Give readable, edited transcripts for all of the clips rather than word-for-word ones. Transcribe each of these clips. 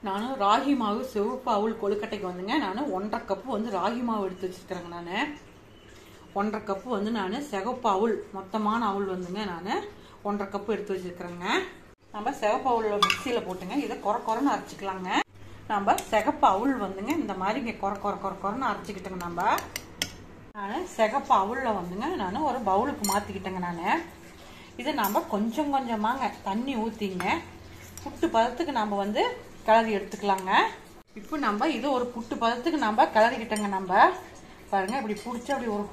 நானும் ராகி மாவு சிவப்பு அவுள் கொழுக்கட்டைக்கு வந்துங்க நான் 1.5 கப்பு வந்து ராகி மாவு எடுத்து வச்சிருக்கிறேங்க. நான் 1.5 கப்பு வந்து நான் சிவப்பு அவுள் மொத்தமான அவுள் வந்துங்க நான் 1.5 கப்பு எடுத்து வச்சிருக்கிறேங்க. நம்ம சிவப்பு அவுள் மிக்சியில் போட்டுங்க இதை குறைன்னு அரைச்சிக்கலாங்க. நம்ம சிகப்பு அவுள் வந்துங்க இந்த மாதிரி இங்கே குறைன்னு அரைச்சிக்கிட்டேங்க. நான் சிகப்பு அவுளில் வந்துங்க நான் ஒரு பவுலுக்கு மாற்றிக்கிட்டேங்க. நான் இதை நம்ம கொஞ்சம் கொஞ்சமாங்க தண்ணி ஊற்றிங்க புட்டு பதத்துக்கு நம்ம வந்து கிளறி எடுத்துக்கலாங்க. இப்போ நம்ம இது ஒரு புட்டு பதத்துக்கு நம்ம கிளறிக்கிட்டோங்க. நம்ம பாருங்க இப்படி பிடிச்சி அப்படி ஒரு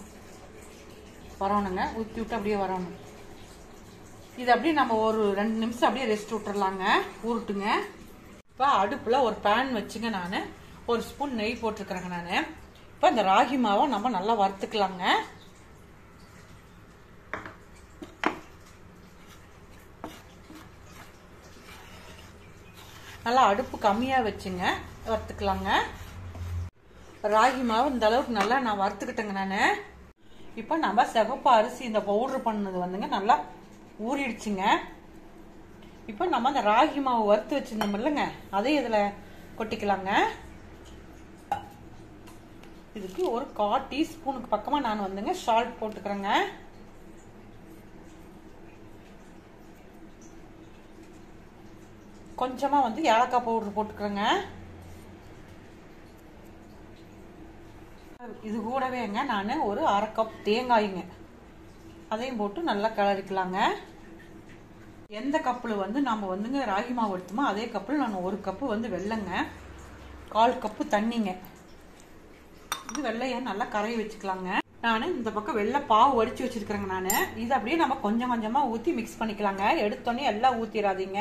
வரணுங்க, ஊற்றி விட்டு அப்படியே வரணும். இது அப்படியே நம்ம ஒரு 2 நிமிஷம் அப்படியே ரெஸ்ட் விட்டுறலாங்க, ஊருட்டுங்க. இப்போ அடுப்பில் ஒரு பேன் வச்சுங்க நான் 1 ஸ்பூன் நெய் போட்டிருக்கிறேங்க. நான் இப்போ இந்த ராகி மாவை நம்ம நல்லா வறுத்துக்கலாங்க. நல்லா அடுப்பு கம்மியாக வச்சுங்க வறுத்துக்கலாங்க. ராகி மாவு இந்த அளவுக்கு நல்லா நான் வறுத்துக்கிட்டேங்க. நான் இப்போ நம்ம சிவப்பு அரிசி இந்த பவுடர் பண்ணது வந்துங்க நல்லா ஊறிடுச்சுங்க. இப்போ நம்ம அந்த ராகி மாவு வறுத்து வச்சிருந்தோம் இல்லைங்க அதையும் இதில் கொட்டிக்கலாங்க. இதுக்கு ஒரு 1/4 டீஸ்பூனுக்கு பக்கமாக நான் வந்துங்க சால்ட் போட்டுக்கிறேங்க. கொஞ்சமாக வந்து ஏலக்காய் பவுடர் போட்டுக்கிறேங்க. இது கூடவேங்க நான் ஒரு 1/2 கப் தேங்காய்ங்க அதையும் போட்டு நல்லா கிளறிக்கலாங்க. எந்த கப்பில் வந்து நம்ம வந்துங்க ராகி மாவு எடுத்தோமோ அதே கப்பில் நான் 1 கப்பு வந்து வெல்லைங்க, 1/4 கப்பு தண்ணிங்க. இது வெள்ளையை நல்லா கரைய வச்சுக்கலாங்க. நான் இந்த பக்கம் வெள்ளை பாவு வடிச்சு வச்சிருக்கிறேங்க. நான் இது அப்படியே நம்ம கொஞ்சம் கொஞ்சமாக ஊற்றி மிக்ஸ் பண்ணிக்கலாங்க. எடுத்தோடனே எல்லாம் ஊற்றிடாதீங்க.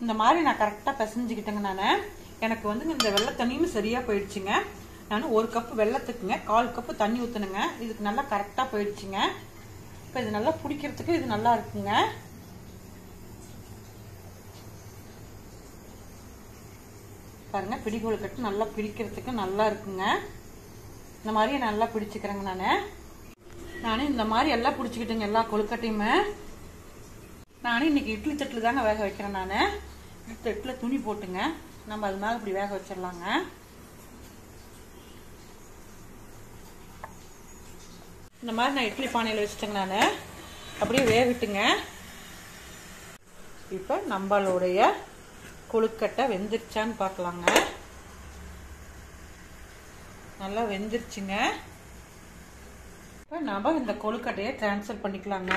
இந்த மாதிரி நான் கரெக்டாக பிசைஞ்சுக்கிட்டேங்க. நான் எனக்கு வந்து இந்த வெள்ளை தண்ணியும் சரியாக போயிடுச்சுங்க. நான் 1 கப்பு வெள்ளத்துக்குங்க 1/4 கப்பு தண்ணி ஊற்றுனுங்க. இதுக்கு நல்லா கரெக்டாக போயிடுச்சுங்க. இப்போ இது நல்லா பிடிக்கிறதுக்கு இது நல்லா இருக்குங்க. பாருங்க பிடிக்கோல் கட்டு நல்லா பிடிக்கிறதுக்கு நல்லா இருக்குங்க. இந்த மாதிரி நல்லா பிடிச்சிக்கிறேங்க. நான் இந்த மாதிரி எல்லாம் பிடிச்சிக்கிட்டேங்க எல்லா கொழுக்கட்டையுமே. நான் இன்னைக்கு இட்லி தட்டில் தாங்க வேக வைக்கிறேன். நான் இட்லி தட்டில் துணி போட்டுங்க நம்ம அது மேலே இப்படி வேக வச்சிடலாங்க. இந்த மாதிரி நான் இட்லி பானையில் வச்சுட்டேங்க. நான் அப்படியே வேகட்டுங்க. இப்போ நம்மளுடைய கொழுக்கட்டை வெந்துருச்சான்னு பார்க்கலாங்க. நல்லா வெந்துருச்சுங்க. இப்போ நம்ம இந்த கொழுக்கட்டையை டிரான்ஸ்ஃபர் பண்ணிக்கலாங்க.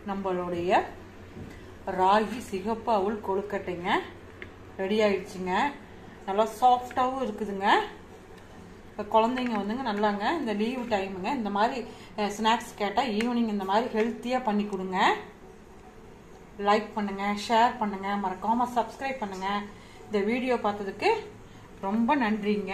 நம்மளுடைய ராகி சிகப்பு அவுள் கொழுக்கட்டைங்க ரெடி ஆயிடுச்சுங்க. நல்லா சாஃப்டாகவும் இருக்குதுங்க. இப்போ குழந்தைங்க வந்துங்க நல்லாங்க இந்த லீவு டைமுங்க இந்த மாதிரி ஸ்நாக்ஸ் கேட்டால் ஈவினிங் இந்த மாதிரி ஹெல்த்தியாக பண்ணி கொடுங்க. லைக் பண்ணுங்கள், ஷேர் பண்ணுங்கள், மறக்காமல் சப்ஸ்கிரைப் பண்ணுங்கள். இந்த வீடியோ பார்த்ததுக்கு ரொம்ப நன்றிங்க.